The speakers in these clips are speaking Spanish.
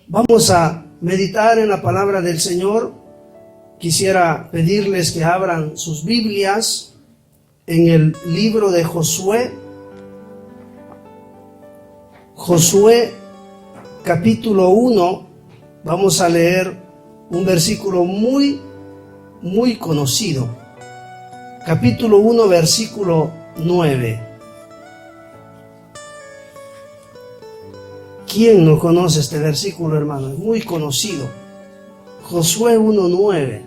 Vamos a meditar en la palabra del Señor. Quisiera pedirles que abran sus Biblias en el libro de Josué. Josué capítulo 1. Vamos a leer un versículo muy conocido. Capítulo 1, versículo 9. ¿Quién no conoce este versículo, hermano? Es muy conocido. Josué 1:9.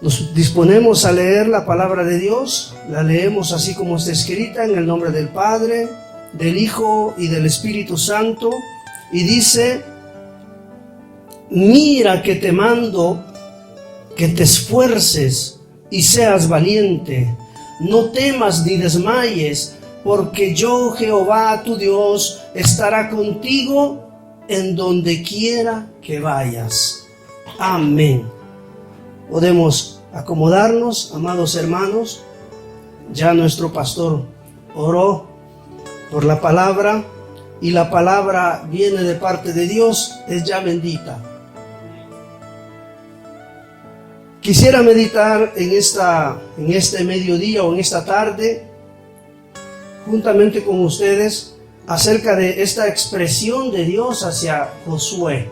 Nos disponemos a leer la palabra de Dios. La leemos así como está escrita, en el nombre del Padre, del Hijo y del Espíritu Santo. Y dice: mira que te mando que te esfuerces y seas valiente. No temas ni desmayes, porque yo, Jehová tu Dios, estará contigo en donde quiera que vayas. Amén. Podemos acomodarnos, amados hermanos. Ya nuestro pastor oró por la palabra, y la palabra viene de parte de Dios, es ya bendita. Quisiera meditar en este mediodía o en esta tarde, juntamente con ustedes, acerca de esta expresión de Dios hacia Josué.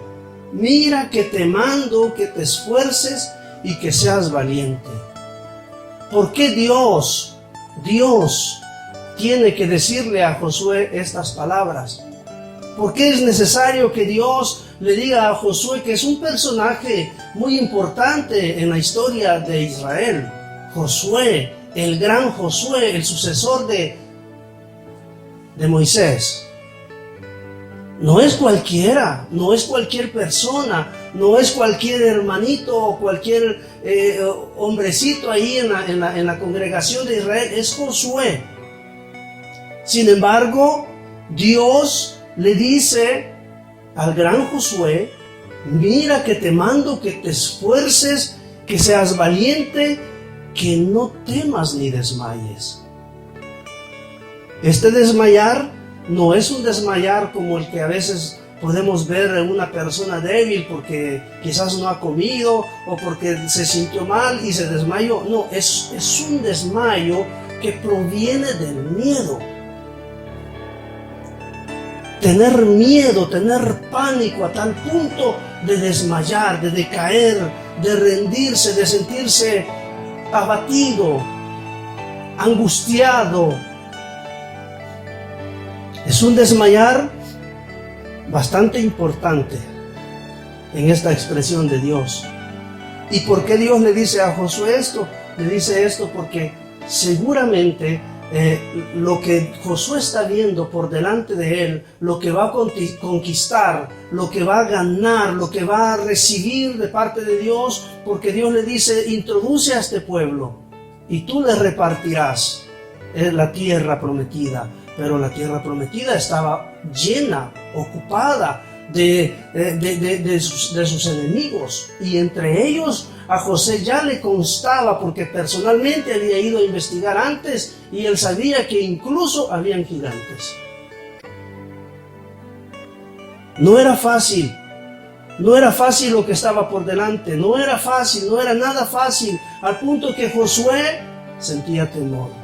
Mira que te mando que te esfuerces y que seas valiente. ¿Por qué Dios tiene que decirle a Josué estas palabras? ¿Por qué es necesario que Dios le diga a Josué, que es un personaje muy importante en la historia de Israel? Josué, el gran Josué, el sucesor de Moisés. No es cualquiera, no es cualquier persona, no es cualquier hermanito o cualquier hombrecito ahí en la congregación de Israel, es Josué. Sin embargo, Dios le dice al gran Josué: mira que te mando que te esfuerces, que seas valiente, que no temas ni desmayes. Este desmayar no es un desmayar como el que a veces podemos ver en una persona débil porque quizás no ha comido o porque se sintió mal y se desmayó. No, es un desmayo que proviene del miedo. Tener miedo, tener pánico a tal punto de desmayar, de decaer, de rendirse, de sentirse abatido, angustiado. Es un desmayar bastante importante en esta expresión de Dios. ¿Y por qué Dios le dice a Josué esto? Le dice esto porque seguramente lo que Josué está viendo por delante de él, lo que va a conquistar, lo que va a ganar, lo que va a recibir de parte de Dios, porque Dios le dice: introduce a este pueblo y tú le repartirás la tierra prometida. Pero la tierra prometida estaba llena, ocupada de sus enemigos. Y entre ellos a José ya le constaba, porque personalmente había ido a investigar antes y él sabía que incluso habían gigantes. No era fácil lo que estaba por delante, no era nada fácil, al punto que Josué sentía temor.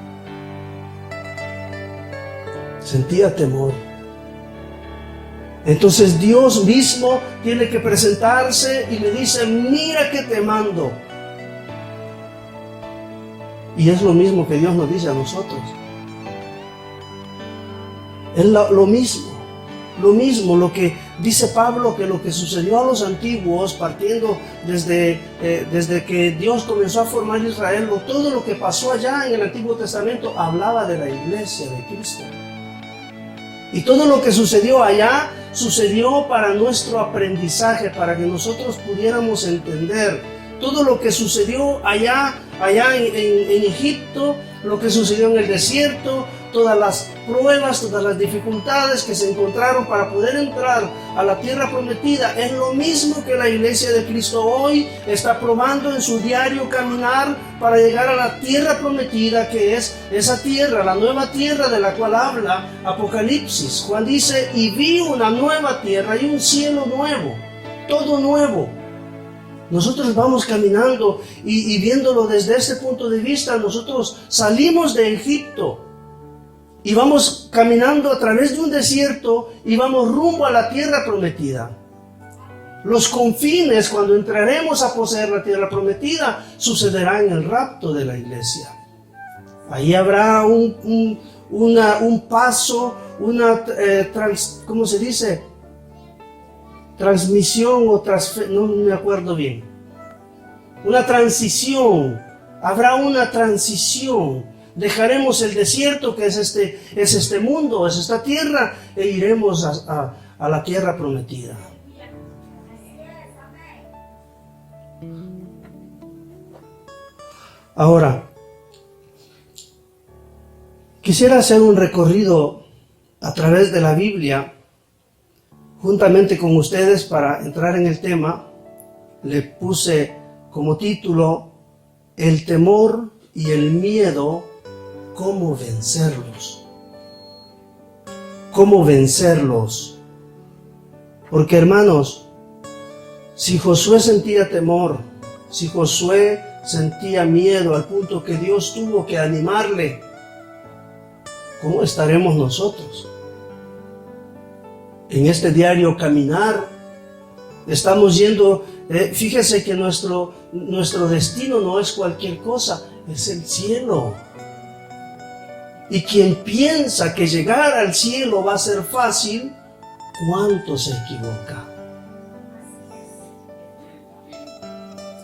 Entonces Dios mismo tiene que presentarse y le dice: mira que te mando. Y es lo mismo que Dios nos dice a nosotros. Es lo mismo, lo que dice Pablo, que lo que sucedió a los antiguos, partiendo desde que Dios comenzó a formar Israel, todo lo que pasó allá en el Antiguo Testamento hablaba de la iglesia de Cristo. Y todo lo que sucedió allá sucedió para nuestro aprendizaje, para que nosotros pudiéramos entender. Todo lo que sucedió allá en Egipto, lo que sucedió en el desierto, todas las pruebas, todas las dificultades que se encontraron para poder entrar a la tierra prometida. Es lo mismo que la iglesia de Cristo hoy está probando en su diario caminar para llegar a la tierra prometida, que es esa tierra, la nueva tierra de la cual habla Apocalipsis. Juan dice: y vi una nueva tierra y un cielo nuevo, todo nuevo. Nosotros vamos caminando y viéndolo desde ese punto de vista. Nosotros salimos de Egipto y vamos caminando a través de un desierto y vamos rumbo a la tierra prometida. Los confines, cuando entraremos a poseer la tierra prometida, sucederá en el rapto de la iglesia. Ahí habrá un paso, ¿cómo se dice? Transmisión o no me acuerdo bien. Una transición. Habrá una transición. Dejaremos el desierto, que es este mundo, es esta tierra, e iremos a la tierra prometida. Ahora, quisiera hacer un recorrido a través de la Biblia juntamente con ustedes. Para entrar en el tema, le puse como título: el temor y el miedo, ¿cómo vencerlos? ¿Cómo vencerlos? Porque, hermanos, si Josué sentía temor, si Josué sentía miedo al punto que Dios tuvo que animarle, ¿cómo estaremos nosotros? En este diario caminar, estamos yendo, fíjese que nuestro destino no es cualquier cosa, es el cielo. Y quien piensa que llegar al cielo va a ser fácil, ¿cuánto se equivoca?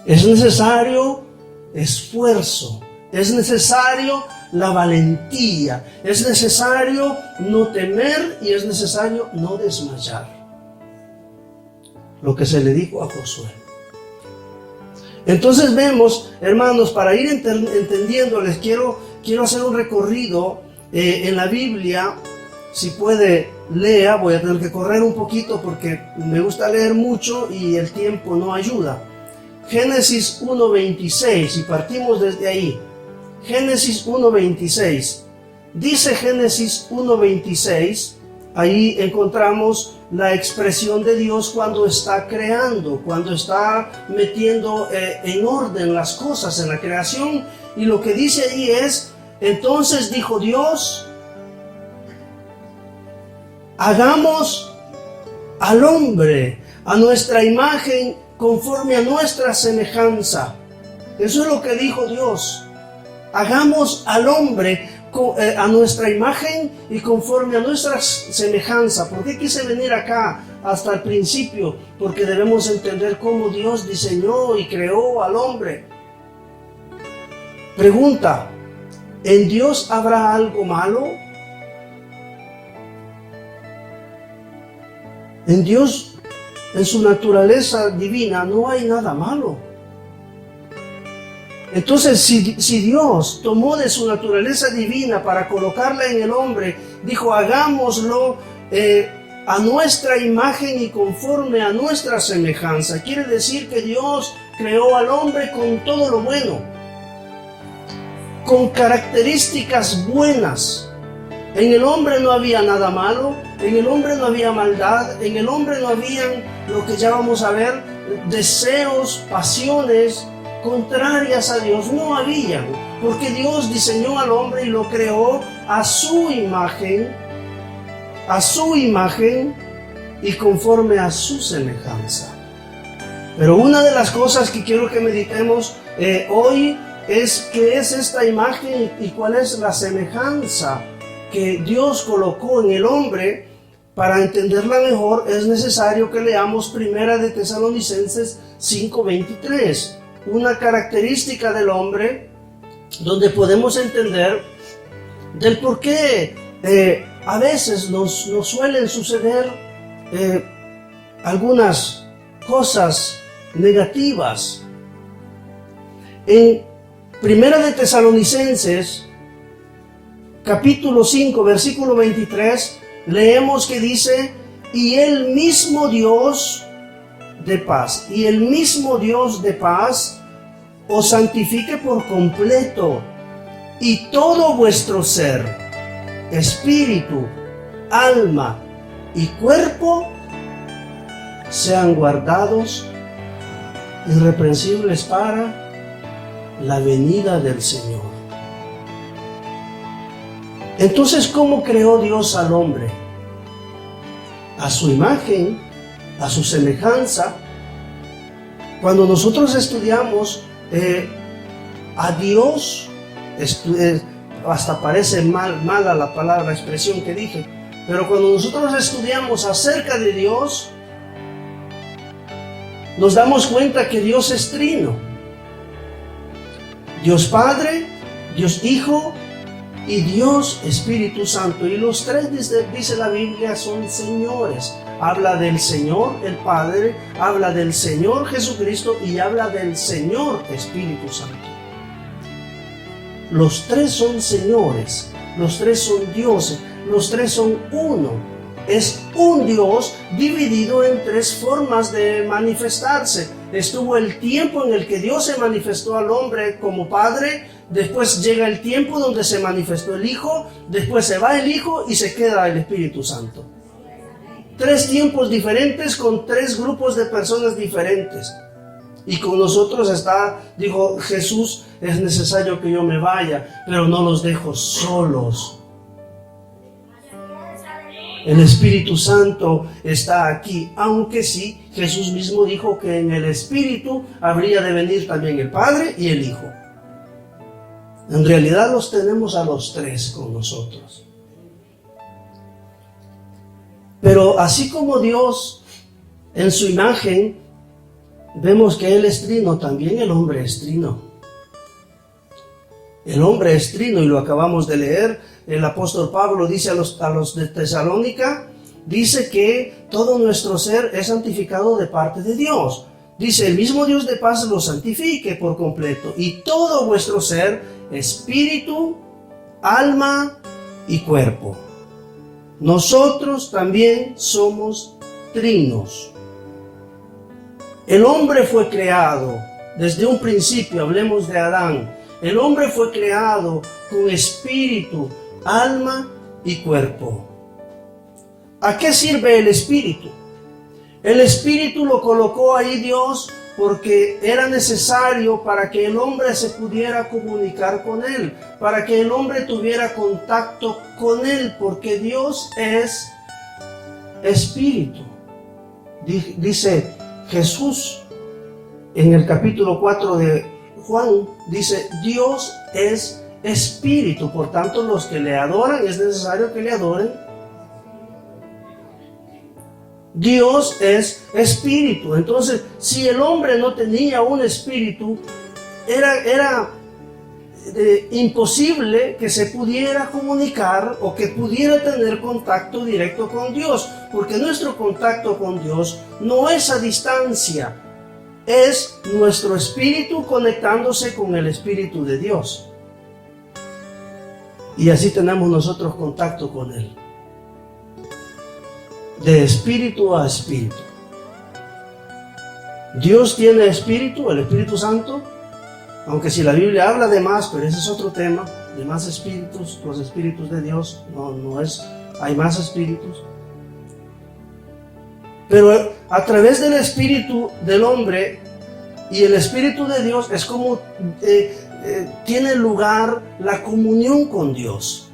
Es necesario esfuerzo, es necesario la valentía, es necesario no temer y es necesario no desmayar. Lo que se le dijo a Josué. Entonces vemos, hermanos, para ir entendiendo, les quiero hacer un recorrido en la Biblia. Si puede, lea. Voy a tener que correr un poquito porque me gusta leer mucho y el tiempo no ayuda. Génesis 1:26, y partimos desde ahí. Génesis 1:26. Dice Génesis 1:26, ahí encontramos la expresión de Dios cuando está creando, cuando está metiendo en orden las cosas en la creación. Y lo que dice ahí es: entonces dijo Dios, hagamos al hombre a nuestra imagen, conforme a nuestra semejanza. Eso es lo que dijo Dios. Hagamos al hombre a nuestra imagen y conforme a nuestra semejanza. ¿Por qué quise venir acá hasta el principio? Porque debemos entender cómo Dios diseñó y creó al hombre. Pregunta: ¿en Dios habrá algo malo? En Dios, en su naturaleza divina, no hay nada malo. Entonces, si Dios tomó de su naturaleza divina para colocarla en el hombre, dijo: hagámoslo a nuestra imagen y conforme a nuestra semejanza. Quiere decir que Dios creó al hombre con todo lo bueno, con características buenas. En el hombre no había nada malo, en el hombre no había maldad, en el hombre no habían, lo que ya vamos a ver, deseos, pasiones contrarias a Dios. No habían, porque Dios diseñó al hombre y lo creó a su imagen y conforme a su semejanza. Pero una de las cosas que quiero que meditemos hoy es qué es esta imagen y cuál es la semejanza que Dios colocó en el hombre. Para entenderla mejor es necesario que leamos Primera de Tesalonicenses 5:23, una característica del hombre donde podemos entender del por qué a veces nos suelen suceder algunas cosas negativas. En Primera de Tesalonicenses capítulo 5, versículo 23, leemos que dice, y el mismo Dios de paz, y el mismo Dios de paz os santifique por completo, y todo vuestro ser, espíritu, alma y cuerpo sean guardados irreprensibles para la venida del Señor. Entonces, ¿cómo creó Dios al hombre? A su imagen, a su semejanza. Cuando nosotros estudiamos a Dios, hasta parece mala la expresión que dije, pero cuando nosotros estudiamos acerca de Dios, nos damos cuenta que Dios es trino. Dios Padre, Dios Hijo y Dios Espíritu Santo. Y los tres, dice la Biblia, son señores. Habla del Señor el Padre, habla del Señor Jesucristo y habla del Señor Espíritu Santo. Los tres son señores, los tres son dioses, los tres son uno. Es un Dios dividido en tres formas de manifestarse. Estuvo el tiempo en el que Dios se manifestó al hombre como Padre, después llega el tiempo donde se manifestó el Hijo, después se va el Hijo y se queda el Espíritu Santo. Tres tiempos diferentes con tres grupos de personas diferentes. Y con nosotros dijo Jesús, es necesario que yo me vaya, pero no los dejo solos. El Espíritu Santo está aquí, aunque sí, Jesús mismo dijo que en el Espíritu habría de venir también el Padre y el Hijo. En realidad los tenemos a los tres con nosotros. Pero así como Dios, en su imagen, vemos que Él es trino, también el hombre es trino. El hombre es trino y lo acabamos de leer. El apóstol Pablo dice a los de Tesalónica, dice que todo nuestro ser es santificado de parte de Dios. Dice, el mismo Dios de paz lo santifique por completo, y todo vuestro ser, espíritu, alma y cuerpo. Nosotros también somos trinos. El hombre fue creado desde un principio, hablemos de Adán. El hombre fue creado con espíritu, alma y cuerpo. ¿A qué sirve el espíritu? El espíritu lo colocó ahí Dios porque era necesario para que el hombre se pudiera comunicar con Él, para que el hombre tuviera contacto con Él, porque Dios es espíritu. Dice Jesús en el capítulo 4 de Juan, dice, Dios es espíritu, por tanto los que le adoran es necesario que le adoren. Dios es espíritu. Entonces, si el hombre no tenía un espíritu, era imposible que se pudiera comunicar o que pudiera tener contacto directo con Dios, porque nuestro contacto con Dios no es a distancia, es nuestro espíritu conectándose con el Espíritu de Dios. Y así tenemos nosotros contacto con Él. De espíritu a espíritu. Dios tiene espíritu, el Espíritu Santo, aunque si la Biblia habla de más, pero ese es otro tema, de más espíritus, los espíritus de Dios, no es, hay más espíritus. Pero a través del espíritu del hombre y el espíritu de Dios es como tiene lugar la comunión con Dios.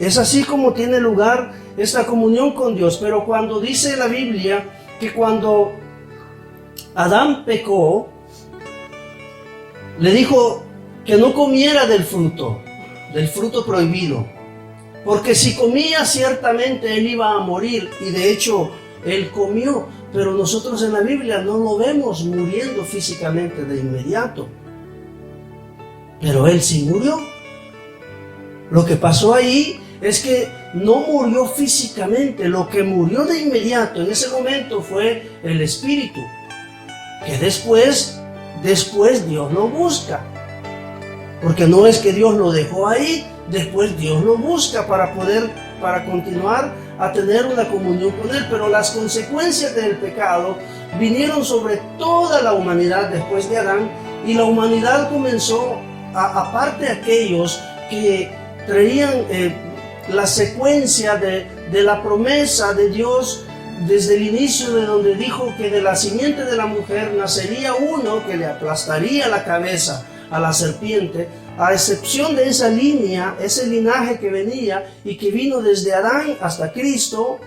Es así como tiene lugar esta comunión con Dios. Pero cuando dice la Biblia que cuando Adán pecó, le dijo que no comiera del fruto prohibido, porque si comía ciertamente él iba a morir, y de hecho él comió, pero nosotros en la Biblia no lo vemos muriendo físicamente de inmediato, pero él sí murió. Lo que pasó ahí es que no murió físicamente, lo que murió de inmediato en ese momento fue el espíritu, que después Dios lo busca, porque no es que Dios lo dejó ahí, después Dios lo busca para continuar a tener una comunión con Él. Pero las consecuencias del pecado vinieron sobre toda la humanidad después de Adán, y la humanidad comenzó, aparte de aquellos que traían la secuencia de la promesa de Dios desde el inicio, de donde dijo que de la simiente de la mujer nacería uno que le aplastaría la cabeza a la serpiente, a excepción de esa línea, ese linaje que venía y que vino desde Adán hasta Cristo.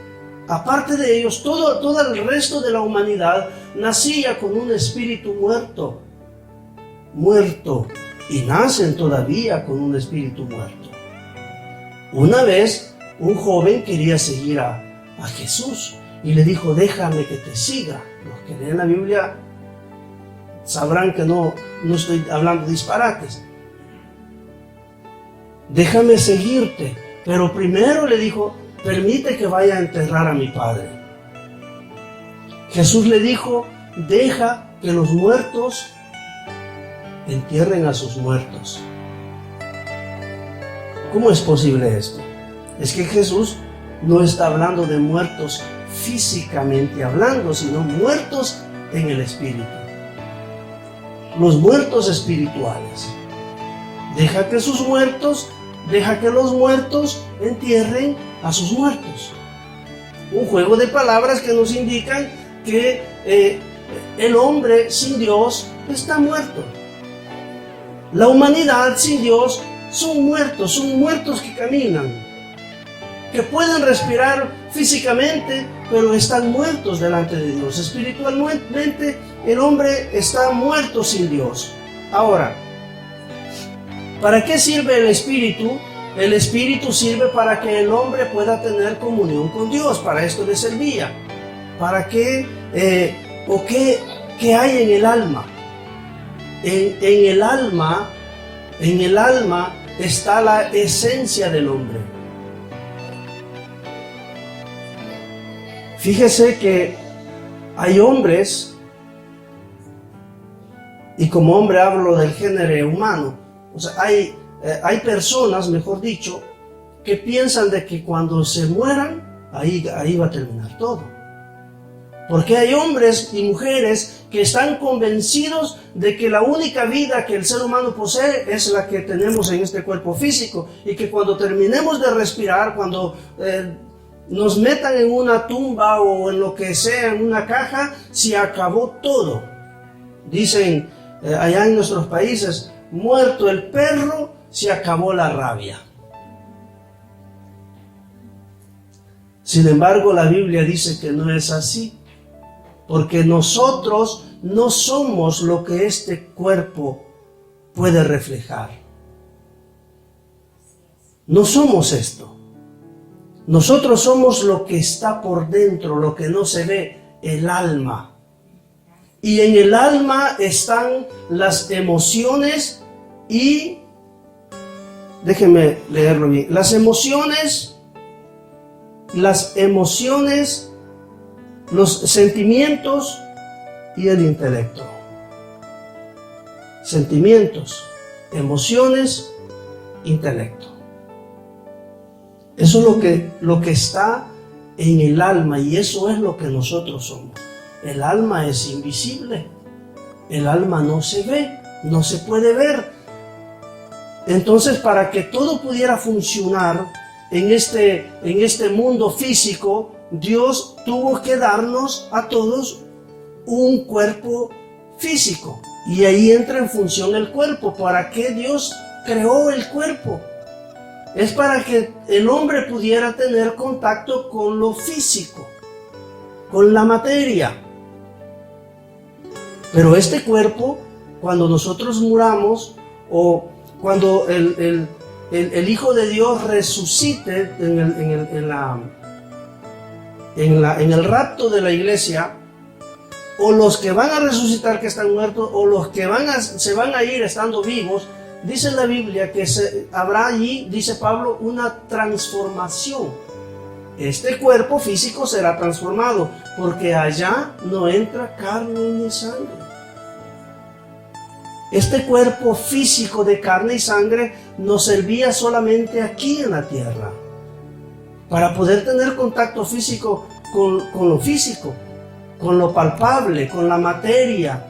Aparte de ellos, todo el resto de la humanidad nacía con un espíritu muerto, y nacen todavía con un espíritu muerto. Una vez, un joven quería seguir a Jesús y le dijo: déjame que te siga. Los que leen la Biblia sabrán que no estoy hablando disparates. Déjame seguirte, pero primero le dijo: permite que vaya a enterrar a mi padre. Jesús le dijo: deja que los muertos entierren a sus muertos. ¿Cómo es posible esto? Es que Jesús no está hablando de muertos físicamente hablando, sino muertos en el espíritu. Los muertos espirituales. Deja que los muertos entierren a sus muertos. Un juego de palabras que nos indican que el hombre sin Dios está muerto. La humanidad sin Dios son muertos que caminan, que pueden respirar físicamente, pero están muertos delante de Dios. Espiritualmente, el hombre está muerto sin Dios. Ahora, ¿para qué sirve el Espíritu? El Espíritu sirve para que el hombre pueda tener comunión con Dios. Para esto le servía. ¿Para qué? ¿Qué hay en el alma? En el alma está la esencia del hombre. Fíjese que hay hombres, y como hombre hablo del género humano, o sea, hay personas, mejor dicho, que piensan de que cuando se mueran, ahí va a terminar todo. Porque hay hombres y mujeres que están convencidos de que la única vida que el ser humano posee es la que tenemos en este cuerpo físico, y que cuando terminemos de respirar, cuando nos metan en una tumba o en lo que sea, en una caja, se acabó todo. Dicen allá en nuestros países: muerto el perro, se acabó la rabia. Sin embargo, la Biblia dice que no es así. Porque nosotros no somos lo que este cuerpo puede reflejar. No somos esto. Nosotros somos lo que está por dentro, lo que no se ve, el alma. Y en el alma están las emociones y... déjenme leerlo bien. Las emociones, los sentimientos y el intelecto. Sentimientos, emociones, intelecto. Eso es lo que está en el alma, y eso es lo que nosotros somos. El alma es invisible. El alma no se ve, no se puede ver. Entonces, para que todo pudiera funcionar en este mundo físico, Dios tuvo que darnos a todos un cuerpo físico, y ahí entra en función el cuerpo. ¿Para qué Dios creó el cuerpo? Es para que el hombre pudiera tener contacto con lo físico, con la materia. Pero este cuerpo, cuando nosotros muramos, o cuando el Hijo de Dios resucite en el rapto de la iglesia, o los que van a resucitar que están muertos, o los que se van a ir estando vivos, dice la Biblia que habrá allí, dice Pablo, una transformación. Este cuerpo físico será transformado, porque allá no entra carne ni sangre. Este cuerpo físico de carne y sangre nos servía solamente aquí en la tierra, para poder tener contacto físico con lo físico, con lo palpable, con la materia.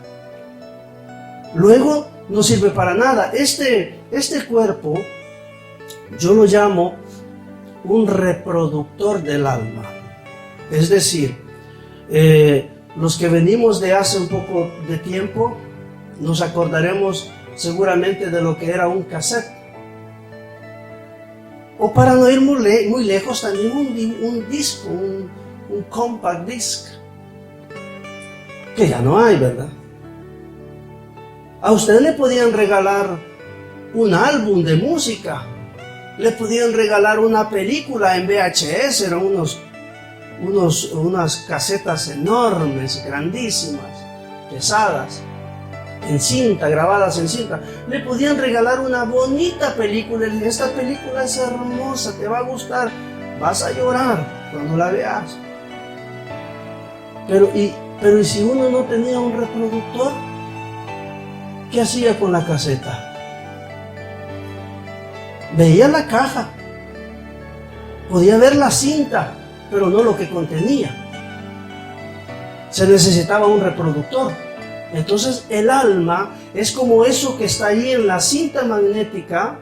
Luego no sirve para nada. Este cuerpo yo lo llamo un reproductor del alma. Es decir, los que venimos de hace un poco de tiempo, nos acordaremos seguramente de lo que era un cassette. O para no ir muy lejos, también un disco, un compact disc, que ya no hay, ¿verdad? A usted le podían regalar un álbum de música, le podían regalar una película en VHS, eran unas casetas enormes, grandísimas, pesadas, en cinta, grabadas en cinta. Le podían regalar una bonita película. Esta película es hermosa, te va a gustar, vas a llorar cuando la veas. Pero ¿y si uno no tenía un reproductor? ¿Qué hacía con la caseta? Veía la caja, podía ver la cinta, pero no lo que contenía. Se necesitaba un reproductor. Entonces el alma es como eso que está ahí en la cinta magnética,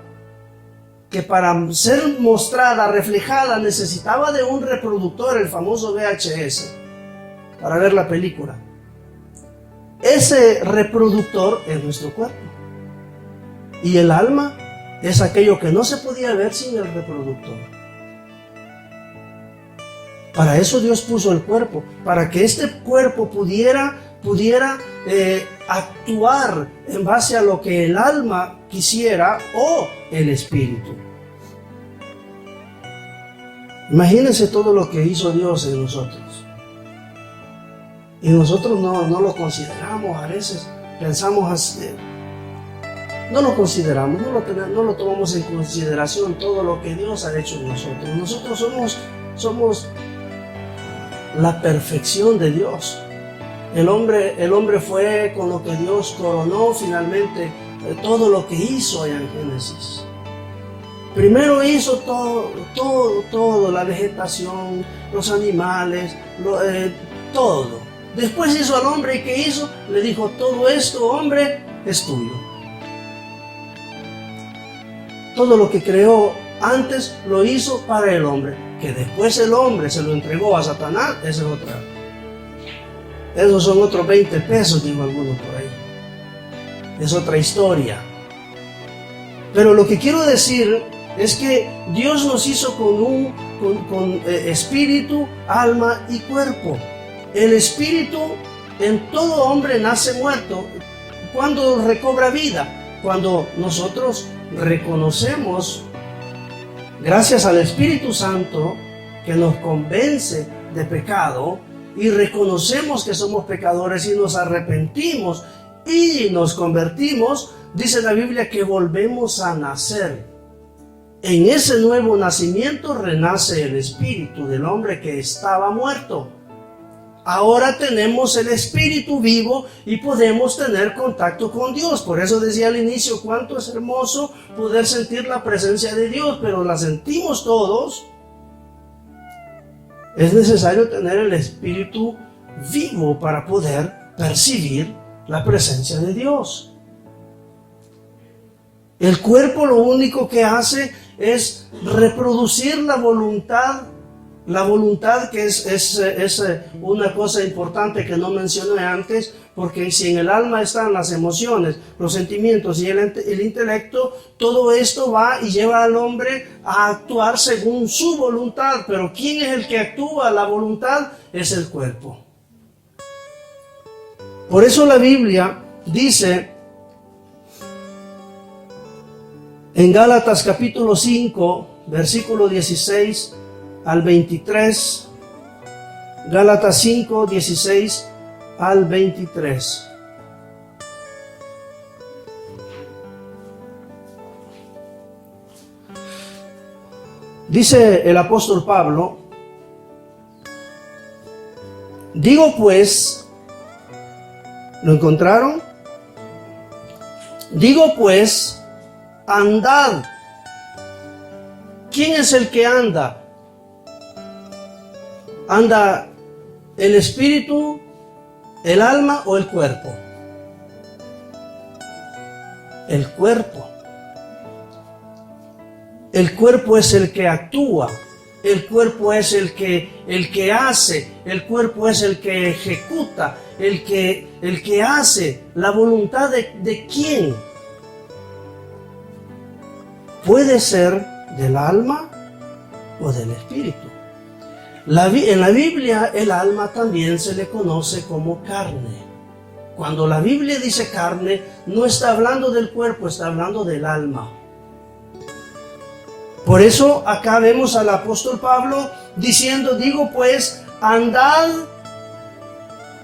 que para ser mostrada, reflejada, necesitaba de un reproductor, el famoso VHS, para ver la película. Ese reproductor es nuestro cuerpo. Y el alma es aquello que no se podía ver sin el reproductor. Para eso Dios puso el cuerpo, para que este cuerpo pudiera actuar en base a lo que el alma quisiera o el espíritu. Imagínense todo lo que hizo Dios en nosotros. Y nosotros no lo consideramos, a veces pensamos así. No lo consideramos, no lo tomamos en consideración todo lo que Dios ha hecho en nosotros. Nosotros somos la perfección de Dios. El hombre fue con lo que Dios coronó finalmente todo lo que hizo allá en Génesis. Primero hizo todo, la vegetación, los animales, todo. Después hizo al hombre, y ¿qué hizo? Le dijo: todo esto, hombre, es tuyo. Todo lo que creó antes lo hizo para el hombre. Que después el hombre se lo entregó a Satanás, esa es otra. Esos son otros 20 pesos, digo algunos por ahí. Es otra historia. Pero lo que quiero decir es que Dios nos hizo con espíritu, alma y cuerpo. El espíritu en todo hombre nace muerto. ¿Cuándo recobra vida? Cuando nosotros reconocemos, gracias al Espíritu Santo, que nos convence de pecado, y reconocemos que somos pecadores y nos arrepentimos y nos convertimos. Dice la Biblia que volvemos a nacer. En ese nuevo nacimiento renace el espíritu del hombre que estaba muerto. Ahora tenemos el espíritu vivo y podemos tener contacto con Dios. Por eso decía al inicio, cuánto es hermoso poder sentir la presencia de Dios, pero la sentimos todos. Es necesario tener el espíritu vivo para poder percibir la presencia de Dios. El cuerpo lo único que hace es reproducir la voluntad que es una cosa importante que no mencioné antes, porque si en el alma están las emociones, los sentimientos y el intelecto, todo esto va y lleva al hombre a actuar según su voluntad. Pero ¿quién es el que actúa la voluntad? Es el cuerpo. Por eso la Biblia dice en Gálatas capítulo 5, versículo 16 al 23, Gálatas 5, 16 al 23. Dice el apóstol Pablo: digo pues, ¿lo encontraron? Digo pues, andad. ¿Quién es el que anda? ¿Anda el espíritu, el alma o el cuerpo? El cuerpo. El cuerpo es el que actúa, el cuerpo es el que hace, el cuerpo es el que ejecuta, el que hace la voluntad de quién. Puede ser del alma o del espíritu. En la Biblia el alma también se le conoce como carne. Cuando la Biblia dice carne, no está hablando del cuerpo, está hablando del alma. Por eso acá vemos al apóstol Pablo diciendo, digo pues, andad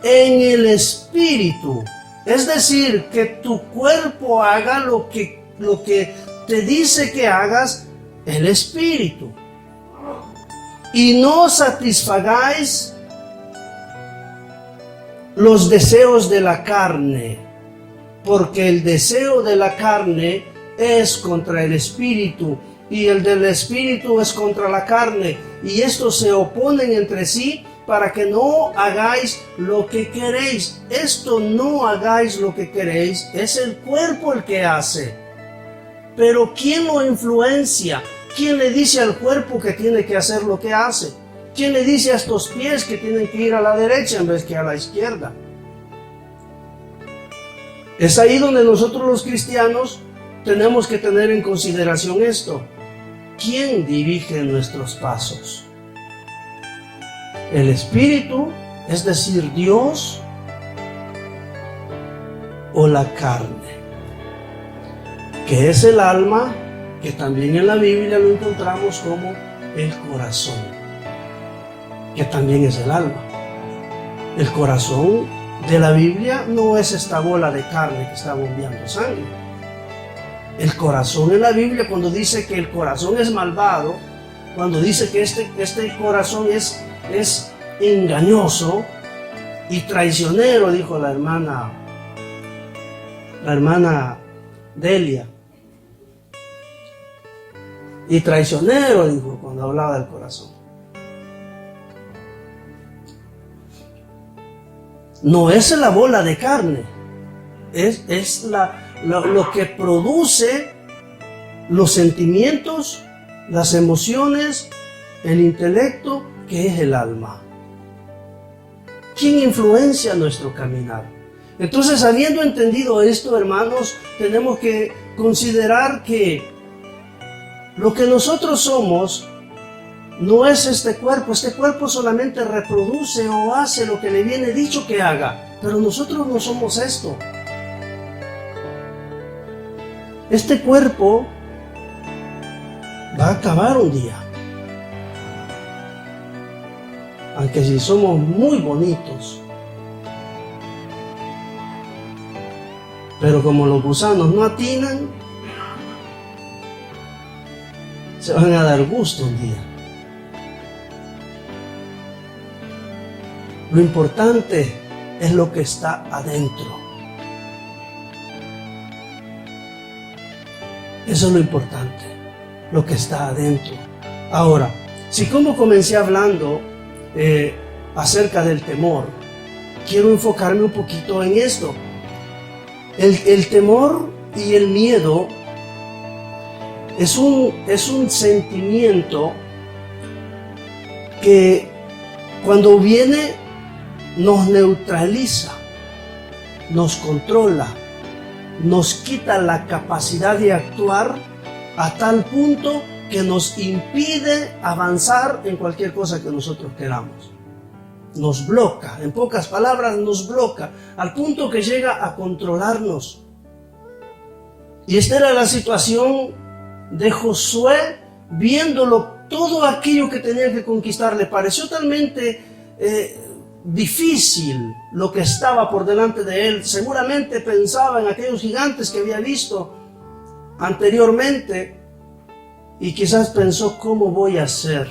en el espíritu. Es decir, que tu cuerpo haga lo que te dice que hagas el espíritu. Y no satisfagáis los deseos de la carne, porque el deseo de la carne es contra el espíritu, y el del espíritu es contra la carne, y estos se oponen entre sí para que no hagáis lo que queréis. Esto no hagáis lo que queréis, es el cuerpo el que hace. Pero ¿quién lo influencia? ¿Quién le dice al cuerpo que tiene que hacer lo que hace? ¿Quién le dice a estos pies que tienen que ir a la derecha en vez que a la izquierda? Es ahí donde nosotros los cristianos tenemos que tener en consideración esto. ¿Quién dirige nuestros pasos? ¿El Espíritu, es decir, Dios, o la carne? Que es el alma, que también en la Biblia lo encontramos como el corazón, que también es el alma. El corazón de la Biblia no es esta bola de carne que está bombeando sangre. El corazón en la Biblia, cuando dice que el corazón es malvado, cuando dice que este corazón es engañoso y traicionero, dijo la hermana Delia. Y traicionero, dijo, cuando hablaba del corazón. No es la bola de carne, es lo que produce los sentimientos, las emociones, el intelecto, que es el alma. ¿Quién influencia nuestro caminar? Entonces, habiendo entendido esto, hermanos, tenemos que considerar que lo que nosotros somos no es este cuerpo solamente reproduce o hace lo que le viene dicho que haga, pero nosotros no somos esto. Este cuerpo va a acabar un día. Aunque si somos muy bonitos, pero como los gusanos no atinan, se van a dar gusto un día. Lo importante es lo que está adentro. Eso es lo importante, lo que está adentro. Ahora, si como comencé hablando acerca del temor, quiero enfocarme un poquito en esto. El temor y el miedo es un sentimiento que cuando viene nos neutraliza, nos controla, nos quita la capacidad de actuar a tal punto que nos impide avanzar en cualquier cosa que nosotros queramos. Nos bloca, en pocas palabras nos bloca, al punto que llega a controlarnos. Y esta era la situación de Josué, viéndolo todo aquello que tenía que conquistar. Le pareció talmente difícil lo que estaba por delante de él. Seguramente pensaba en aquellos gigantes que había visto anteriormente y quizás pensó, ¿cómo voy a hacer?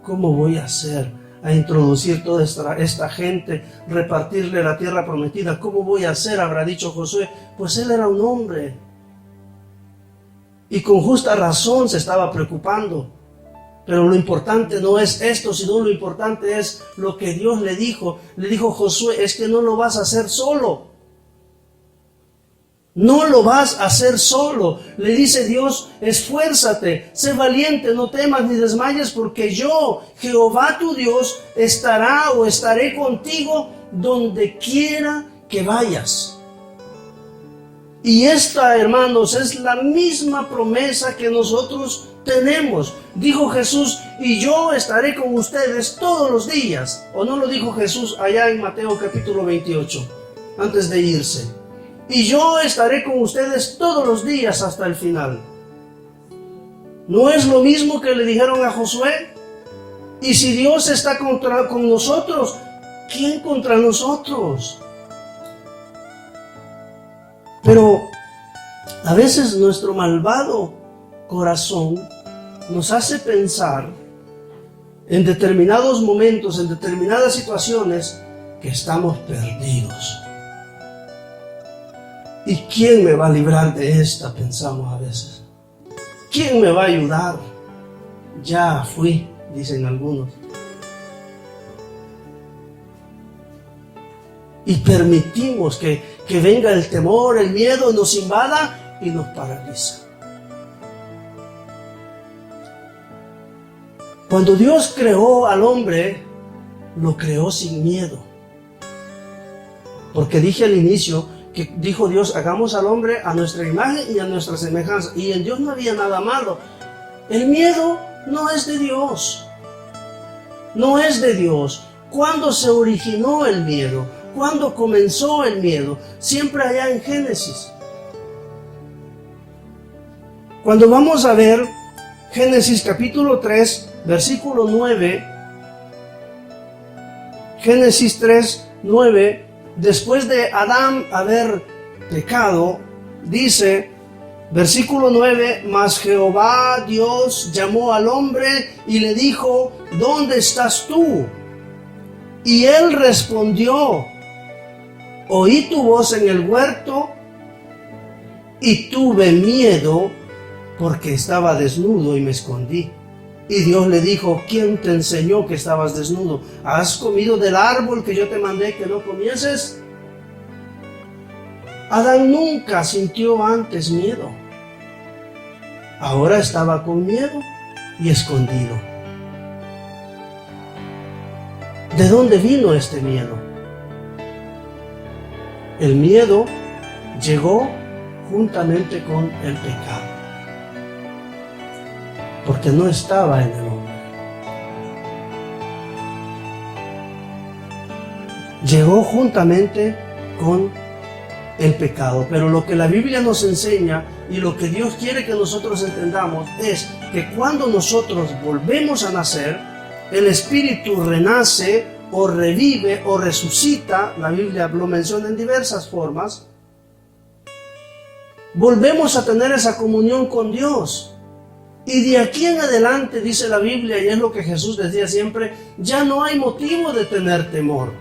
¿Cómo voy a hacer? a introducir toda esta gente, repartirle la tierra prometida? ¿Cómo voy a hacer?, habrá dicho Josué. Pues él era un hombre y con justa razón se estaba preocupando. Pero lo importante no es esto, sino lo importante es lo que Dios le dijo. Le dijo Josué: es que no lo vas a hacer solo. No lo vas a hacer solo. Le dice Dios: esfuérzate, sé valiente, no temas ni desmayes, porque yo, Jehová tu Dios, estaré contigo donde quiera que vayas. Y esta, hermanos, es la misma promesa que nosotros tenemos. Dijo Jesús: y yo estaré con ustedes todos los días. ¿O no lo dijo Jesús allá en Mateo capítulo 28, antes de irse? Y yo estaré con ustedes todos los días hasta el final. ¿No es lo mismo que le dijeron a Josué? Y si Dios está con nosotros, ¿quién contra nosotros? Pero a veces nuestro malvado corazón nos hace pensar en determinados momentos, en determinadas situaciones, que estamos perdidos. ¿Y quién me va a librar de esta?, pensamos a veces. ¿Quién me va a ayudar? Ya fui, dicen algunos. Y permitimos que venga el temor, el miedo, nos invada y nos paraliza. Cuando Dios creó al hombre, lo creó sin miedo. Porque dije al inicio que dijo Dios: hagamos al hombre a nuestra imagen y a nuestra semejanza. Y en Dios no había nada malo. El miedo no es de Dios. No es de Dios. ¿Cuándo se originó el miedo? ¿Cuándo comenzó el miedo? Siempre allá en Génesis. Cuando vamos a ver Génesis capítulo 3, versículo 9, Génesis 3, 9, después de Adán haber pecado, dice, versículo 9, mas Jehová Dios llamó al hombre y le dijo: ¿dónde estás tú? Y él respondió: oí tu voz en el huerto y tuve miedo porque estaba desnudo y me escondí. Y Dios le dijo: ¿quién te enseñó que estabas desnudo? ¿Has comido del árbol que yo te mandé que no comieses? Adán nunca sintió antes miedo. Ahora estaba con miedo y escondido. ¿De dónde vino este miedo? El miedo llegó juntamente con el pecado, porque no estaba en el hombre. Llegó juntamente con el pecado. Pero lo que la Biblia nos enseña y lo que Dios quiere que nosotros entendamos es que cuando nosotros volvemos a nacer, el espíritu renace o revive o resucita. La Biblia lo menciona en diversas formas. Volvemos a tener esa comunión con Dios. Y de aquí en adelante, dice la Biblia, y es lo que Jesús decía siempre, ya no hay motivo de tener temor.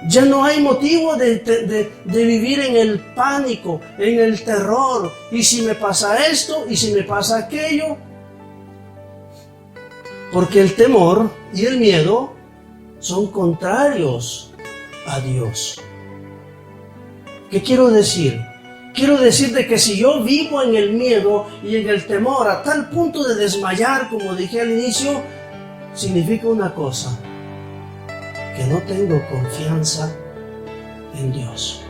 Ya no hay motivo de vivir en el pánico, en el terror. Y si me pasa esto, y si me pasa aquello. Porque el temor y el miedo son contrarios a Dios. ¿Qué quiero decir? Quiero decir de que si yo vivo en el miedo y en el temor a tal punto de desmayar, como dije al inicio, significa una cosa: que no tengo confianza en Dios.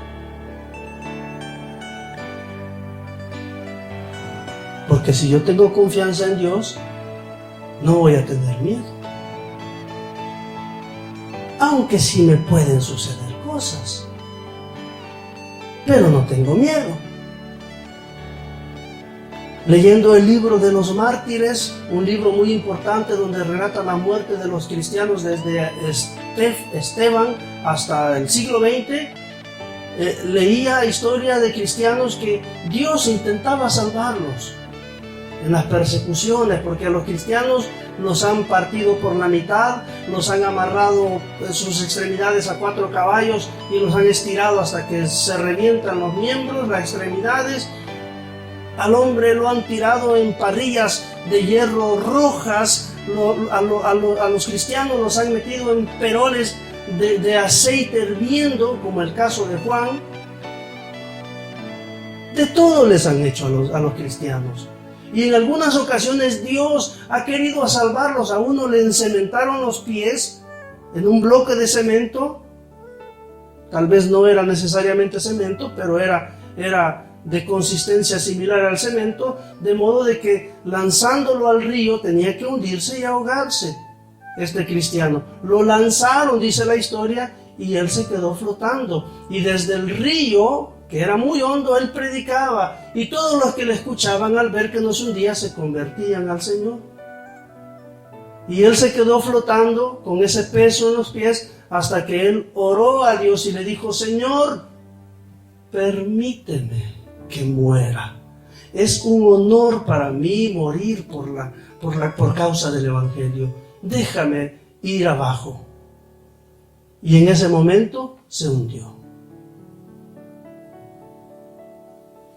Porque si yo tengo confianza en Dios, no voy a tener miedo. Aunque sí me pueden suceder cosas, pero no tengo miedo. Leyendo el libro de los mártires, un libro muy importante donde relata la muerte de los cristianos desde Esteban hasta el siglo XX, leía historia de cristianos que Dios intentaba salvarlos. en las persecuciones, porque a los cristianos los han partido por la mitad, los han amarrado sus extremidades a 4 caballos y los han estirado hasta que se revientan los miembros, las extremidades. Al hombre lo han tirado en parrillas de hierro rojas, a los cristianos los han metido en peroles de aceite hirviendo, como el caso de Juan. De todo les han hecho a los cristianos. Y en algunas ocasiones Dios ha querido salvarlos. A uno le encementaron los pies en un bloque de cemento. Tal vez no era necesariamente cemento, pero era de consistencia similar al cemento, de modo de que lanzándolo al río tenía que hundirse y ahogarse este cristiano. Lo lanzaron, dice la historia, y él se quedó flotando. Y desde el río, que era muy hondo, él predicaba, y todos los que le escuchaban, al ver que no se hundía, se convertían al Señor. Y él se quedó flotando con ese peso en los pies hasta que él oró a Dios y le dijo: Señor, permíteme que muera. Es un honor para mí morir por causa del Evangelio. Déjame ir abajo. Y en ese momento se hundió.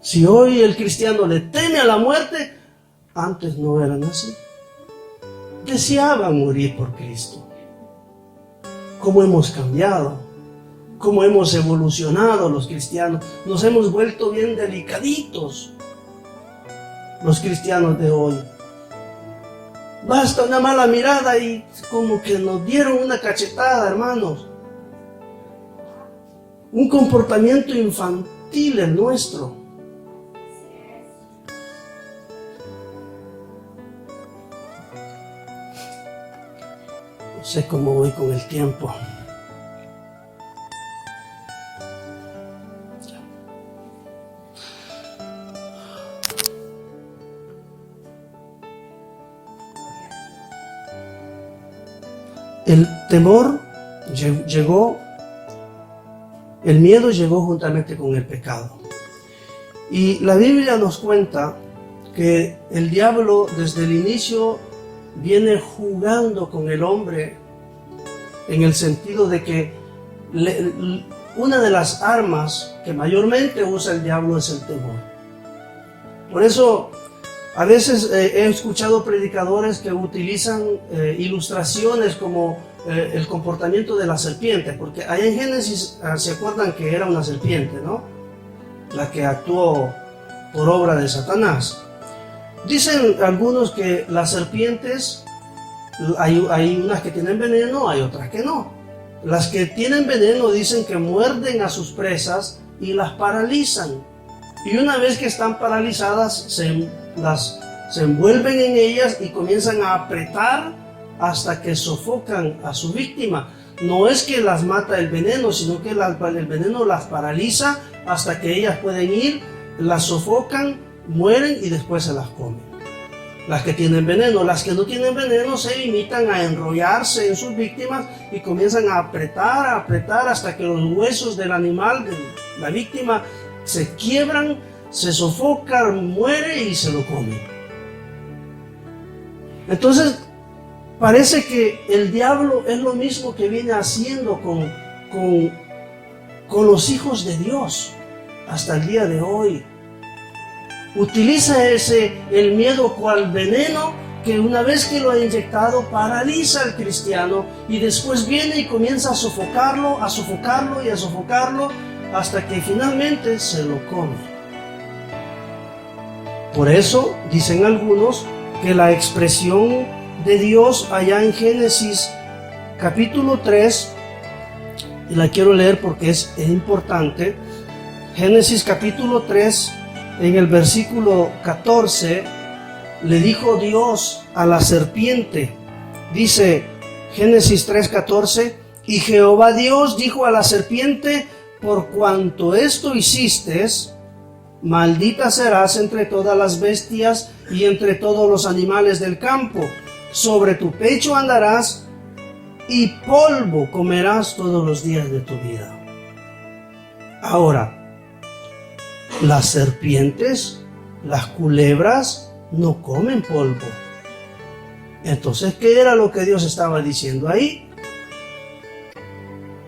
Si hoy el cristiano le teme a la muerte, antes no eran así. Deseaban morir por Cristo. ¿Cómo hemos cambiado? ¿Cómo hemos evolucionado los cristianos? Nos hemos vuelto bien delicaditos, los cristianos de hoy. Basta una mala mirada y como que nos dieron una cachetada, hermanos. Un comportamiento infantil el nuestro. No sé cómo voy con el tiempo. El temor llegó, el miedo llegó juntamente con el pecado. Y la Biblia nos cuenta que el diablo desde el inicio viene jugando con el hombre en el sentido de que una de las armas que mayormente usa el diablo es el temor. Por eso a veces he escuchado predicadores que utilizan ilustraciones como el comportamiento de la serpiente, porque ahí en Génesis se acuerdan que era una serpiente, ¿no? La que actuó por obra de Satanás. Dicen algunos que las serpientes, hay unas que tienen veneno, hay otras que no. Las que tienen veneno dicen que muerden a sus presas y las paralizan. Y una vez que están paralizadas, se envuelven en ellas y comienzan a apretar hasta que sofocan a su víctima. No es que las mata el veneno, sino que el veneno las paraliza hasta que ellas pueden ir, las sofocan, mueren y después se las comen. Las que tienen veneno. Las que no tienen veneno se limitan a enrollarse en sus víctimas y comienzan a apretar hasta que los huesos del animal, de la víctima, se quiebran, se sofocan, muere y se lo come. Entonces parece que el diablo es lo mismo que viene haciendo con los hijos de Dios hasta el día de hoy. Utiliza el miedo cual veneno que una vez que lo ha inyectado paraliza al cristiano y después viene y comienza a sofocarlo hasta que finalmente se lo come. Por eso dicen algunos que la expresión de Dios allá en Génesis capítulo 3, y la quiero leer porque es importante. Génesis capítulo 3, en el versículo 14, le dijo Dios a la serpiente, dice Génesis 3:14, y Jehová Dios dijo a la serpiente: por cuanto esto hiciste, maldita serás entre todas las bestias y entre todos los animales del campo. Sobre tu pecho andarás y polvo comerás todos los días de tu vida. Ahora, las serpientes, las culebras, no comen polvo. Entonces, ¿qué era lo que Dios estaba diciendo ahí?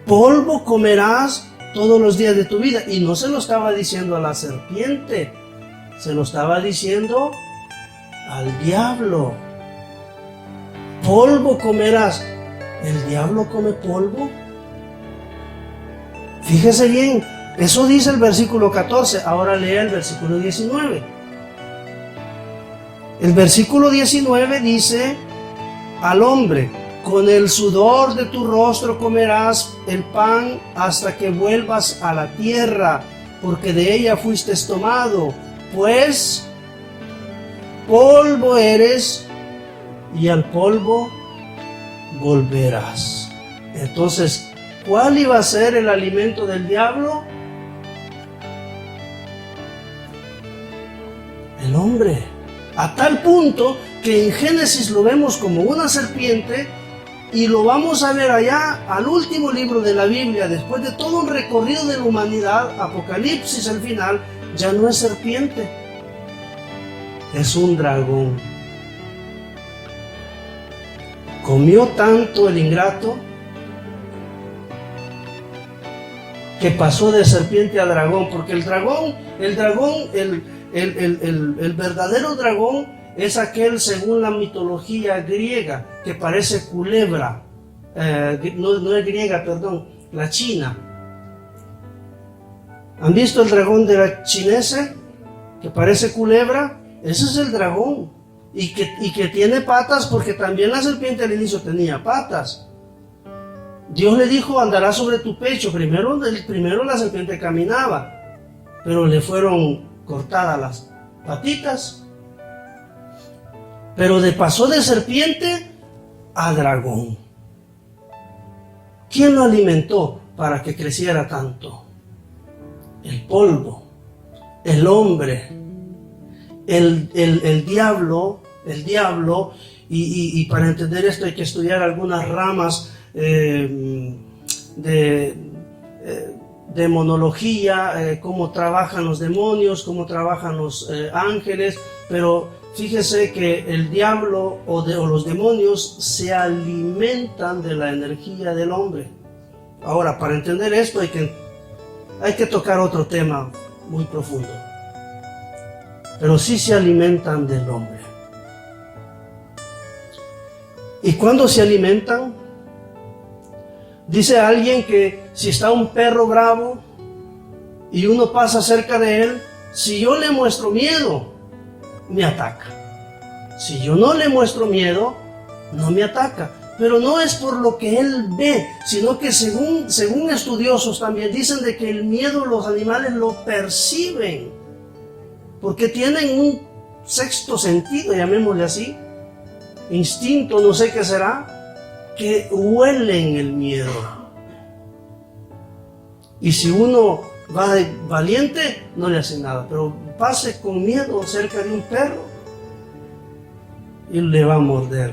Polvo comerás todos los días de tu vida. Y no se lo estaba diciendo a la serpiente, se lo estaba diciendo al diablo. Polvo comerás. ¿El diablo come polvo? Fíjese bien, eso dice el versículo 14. Ahora lea el versículo 19. El versículo 19 dice: al hombre, con el sudor de tu rostro comerás el pan hasta que vuelvas a la tierra, porque de ella fuiste tomado, pues polvo eres y al polvo volverás. Entonces, ¿cuál iba a ser el alimento del diablo? El hombre. A tal punto que en Génesis lo vemos como una serpiente y lo vamos a ver allá al último libro de la Biblia, después de todo un recorrido de la humanidad, Apocalipsis al final, ya no es serpiente, es un dragón. Comió tanto el ingrato que pasó de serpiente a dragón, porque el verdadero dragón es aquel, según la mitología griega, que parece culebra, no es griega, perdón, la china. ¿Han visto el dragón de la chinese que parece culebra? Ese es el dragón, y que tiene patas, porque también la serpiente al inicio tenía patas. Dios le dijo: andará sobre tu pecho. Primero la serpiente caminaba, pero le fueron cortadas las patitas. Pero pasó de serpiente a dragón. ¿Quién lo alimentó para que creciera tanto? El polvo, el hombre, el diablo, y para entender esto hay que estudiar algunas ramas de demonología, cómo trabajan los demonios, cómo trabajan los ángeles, pero fíjese que el diablo o los demonios se alimentan de la energía del hombre. Ahora, para entender esto hay que tocar otro tema muy profundo, pero sí se alimentan del hombre. ¿Y cuándo se alimentan? Dice alguien que si está un perro bravo y uno pasa cerca de él, si yo le muestro miedo, me ataca. Si yo no le muestro miedo, no me ataca. Pero no es por lo que él ve, sino que según estudiosos también dicen de que el miedo los animales lo perciben, porque tienen un sexto sentido, llamémosle así, instinto, no sé qué será, que huelen el miedo. Y si uno va valiente, no le hace nada, pero pase con miedo cerca de un perro y le va a morder.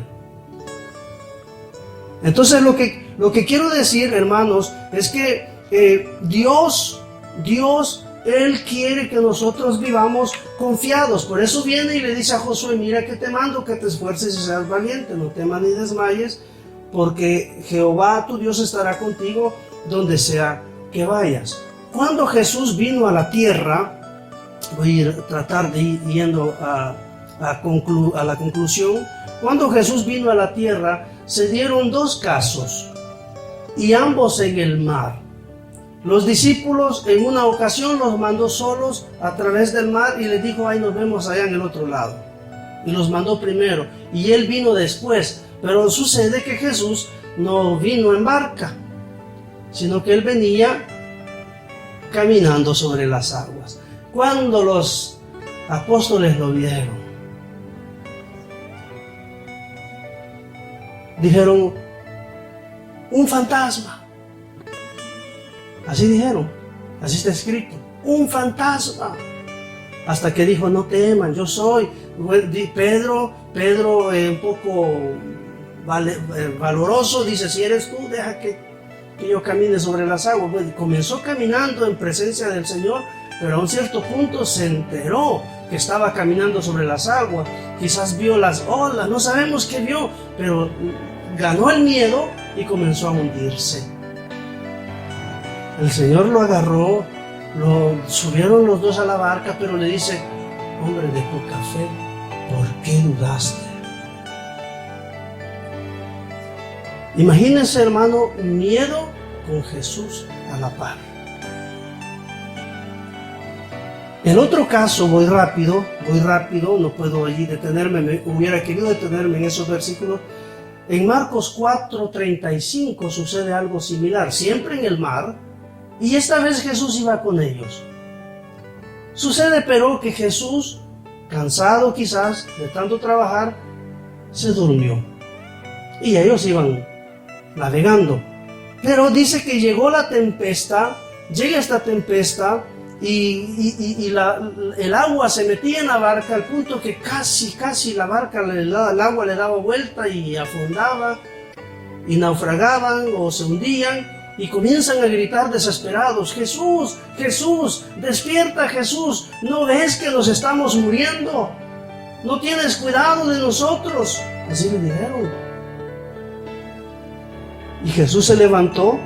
Entonces lo que quiero decir, hermanos, es que Dios, Él quiere que nosotros vivamos confiados. Por eso viene y le dice a Josué: mira que te mando que te esfuerces y seas valiente, no temas ni desmayes, porque Jehová tu Dios estará contigo donde sea que vayas. Cuando Jesús vino a la tierra, voy a tratar de ir yendo a la conclusión. Cuando Jesús vino a la tierra, se dieron dos casos, y ambos en el mar. Los discípulos en una ocasión los mandó solos a través del mar y les dijo: ahí nos vemos allá en el otro lado. Y los mandó primero, y él vino después. Pero sucede que Jesús no vino en barca, sino que él venía caminando sobre las aguas. Cuando los apóstoles lo vieron, dijeron: un fantasma. Así dijeron, así está escrito, un fantasma. Hasta que dijo: no teman, yo soy. Pedro un poco valoroso, dice: si eres tú, deja que yo camine sobre las aguas. Bueno, comenzó caminando en presencia del Señor, pero a un cierto punto se enteró que estaba caminando sobre las aguas, quizás vio las olas, no sabemos qué vio, pero ganó el miedo y comenzó a hundirse. El Señor lo agarró, lo subieron los dos a la barca, pero le dice: hombre de poca fe, ¿por qué dudaste? Imagínense, hermano, miedo con Jesús a la par. El otro caso, voy rápido, no puedo allí detenerme, hubiera querido detenerme en esos versículos. En Marcos 4:35 sucede algo similar, siempre en el mar, y esta vez Jesús iba con ellos. Sucede pero que Jesús, cansado quizás de tanto trabajar, se durmió. Y ellos iban navegando. Pero dice que llegó la tempestad, llega esta tempestad y el agua se metía en la barca al punto que casi la barca, el agua le daba vuelta y afondaba y naufragaban o se hundían y comienzan a gritar desesperados: Jesús, Jesús, despierta Jesús, ¿no ves que nos estamos muriendo? ¿No tienes cuidado de nosotros? Así le dijeron. Y Jesús se levantó,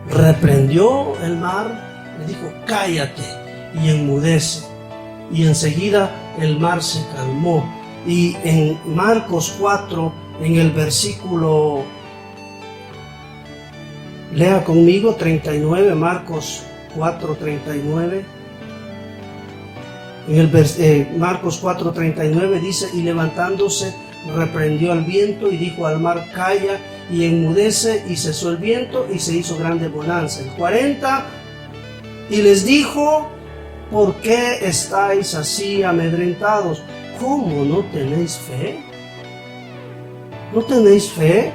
reprendió el mar, le dijo: cállate y enmudece. Y enseguida el mar se calmó. Y en Marcos 4, en el versículo, lea conmigo, 39, Marcos 4:39. Marcos 4:39 dice: y levantándose reprendió al viento y dijo al mar: calla y enmudece, y cesó el viento y se hizo grande bonanza. El 40, y les dijo: ¿por qué estáis así amedrentados? ¿Cómo no tenéis fe? ¿No tenéis fe?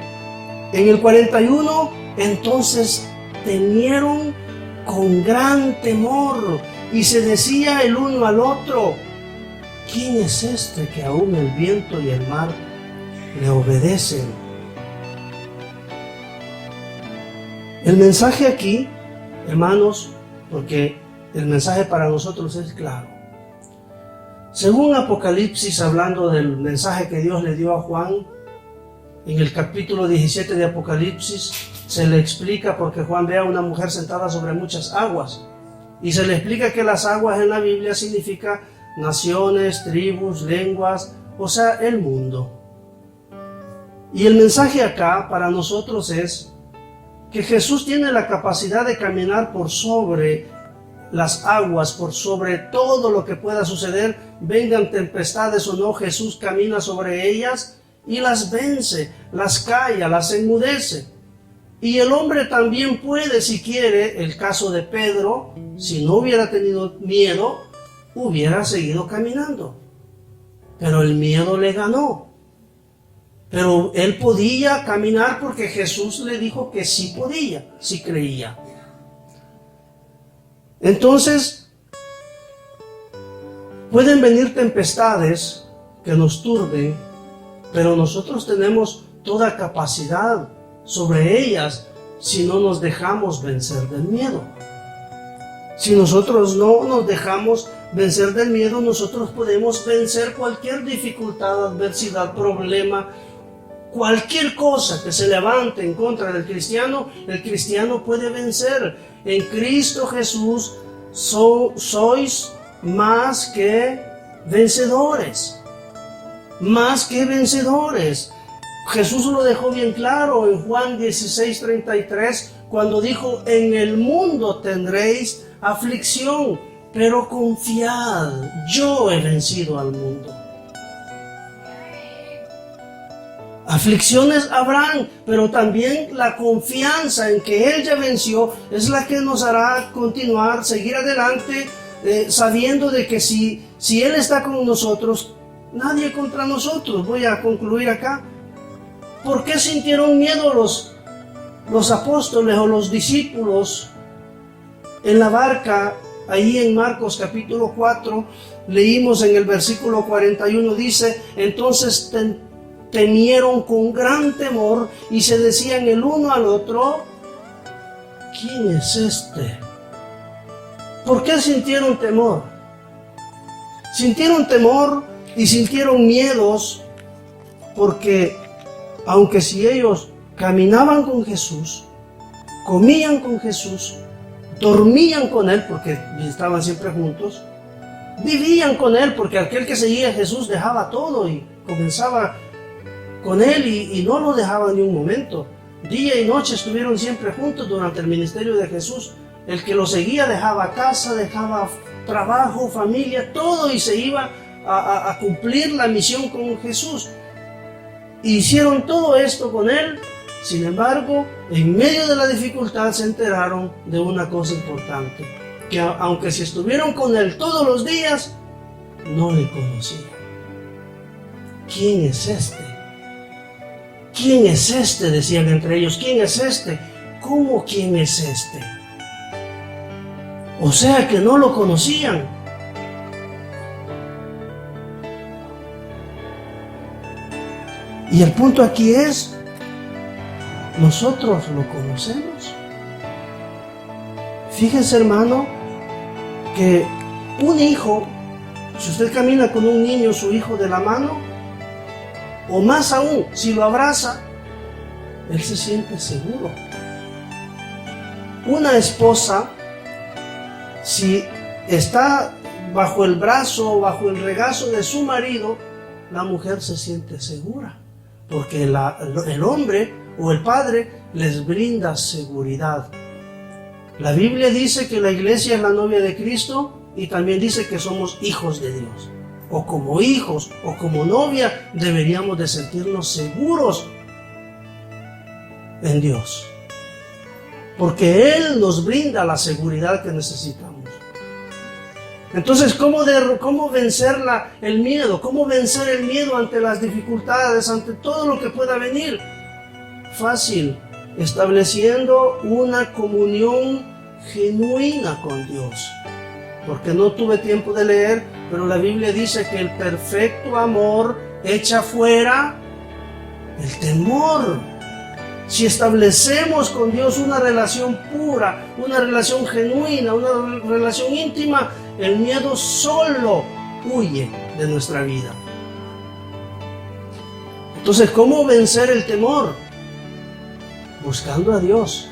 En el 41, entonces temieron con gran temor y se decía el uno al otro: ¿quién es este que aún el viento y el mar le obedecen? El mensaje aquí, hermanos, porque el mensaje para nosotros es claro. Según Apocalipsis, hablando del mensaje que Dios le dio a Juan, en el capítulo 17 de Apocalipsis, se le explica, porque Juan ve a una mujer sentada sobre muchas aguas, y se le explica que las aguas en la Biblia significa naciones, tribus, lenguas, o sea, el mundo. Y el mensaje acá para nosotros es que Jesús tiene la capacidad de caminar por sobre las aguas, por sobre todo lo que pueda suceder, vengan tempestades o no, Jesús camina sobre ellas y las vence, las calla, las enmudece. Y el hombre también puede, si quiere, el caso de Pedro, si no hubiera tenido miedo, hubiera seguido caminando. Pero el miedo le ganó. Pero él podía caminar porque Jesús le dijo que sí podía, sí creía. Entonces, pueden venir tempestades que nos turben, pero nosotros tenemos toda capacidad sobre ellas si no nos dejamos vencer del miedo. Si nosotros no nos dejamos vencer del miedo, nosotros podemos vencer cualquier dificultad, adversidad, problema, cualquier cosa que se levante en contra del cristiano, el cristiano puede vencer. En Cristo Jesús sois más que vencedores. Más que vencedores. Jesús lo dejó bien claro en Juan 16:33, cuando dijo: en el mundo tendréis aflicción, pero confiad, yo he vencido al mundo. Aflicciones habrán, pero también la confianza en que Él ya venció es la que nos hará continuar, seguir adelante, sabiendo de que si Él está con nosotros, nadie contra nosotros. Voy a concluir acá. ¿Por qué sintieron miedo los apóstoles o los discípulos en la barca? Ahí en Marcos capítulo 4, leímos en el versículo 41, dice: entonces temieron con gran temor y se decían el uno al otro: ¿quién es este? ¿Por qué sintieron temor? Sintieron temor y sintieron miedos, porque aunque si ellos caminaban con Jesús, comían con Jesús, dormían con Él, porque estaban siempre juntos, vivían con Él, porque aquel que seguía a Jesús dejaba todo y comenzaba con Él y no lo dejaba ni un momento. Día y noche estuvieron siempre juntos durante el ministerio de Jesús. El que lo seguía dejaba casa, dejaba trabajo, familia, todo, y se iba a cumplir la misión con Jesús. Hicieron todo esto con Él. Sin embargo, en medio de la dificultad se enteraron de una cosa importante, que aunque si estuvieron con Él todos los días, no le conocían. ¿Quién es este? ¿Quién es este?, decían entre ellos. ¿Quién es este? ¿Cómo quién es este? O sea que no lo conocían. Y el punto aquí es, ¿nosotros lo conocemos? Fíjense, hermano, que un hijo, si usted camina con un niño, su hijo, de la mano, o más aún, si lo abraza, él se siente seguro. Una esposa, si está bajo el brazo o bajo el regazo de su marido, la mujer se siente segura, porque el hombre o el padre les brinda seguridad. La Biblia dice que la iglesia es la novia de Cristo, y también dice que somos hijos de Dios. O como hijos o como novia deberíamos de sentirnos seguros en Dios, porque Él nos brinda la seguridad que necesitamos. Entonces, ¿cómo vencer el miedo? ¿Cómo vencer el miedo ante las dificultades, ante todo lo que pueda venir? Fácil, estableciendo una comunión genuina con Dios. Porque no tuve tiempo de leer, pero la Biblia dice que el perfecto amor echa fuera el temor. Si establecemos con Dios una relación pura, una relación genuina, una relación íntima, el miedo solo huye de nuestra vida. Entonces, ¿cómo vencer el temor? Buscando a Dios.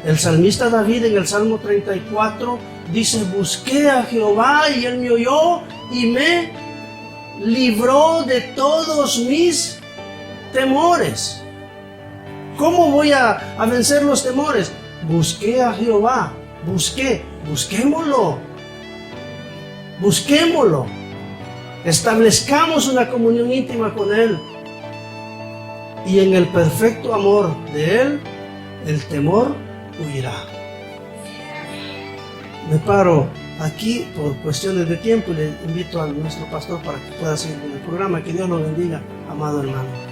El salmista David en el Salmo 34 dice: busqué a Jehová y Él me oyó y me libró de todos mis temores. ¿Cómo voy a vencer los temores? Busqué a Jehová, busquémoslo, establezcamos una comunión íntima con Él, y en el perfecto amor de Él, el temor huirá. Me paro aquí por cuestiones de tiempo y le invito a nuestro pastor para que pueda seguir con el programa. Que Dios lo bendiga, amado hermano.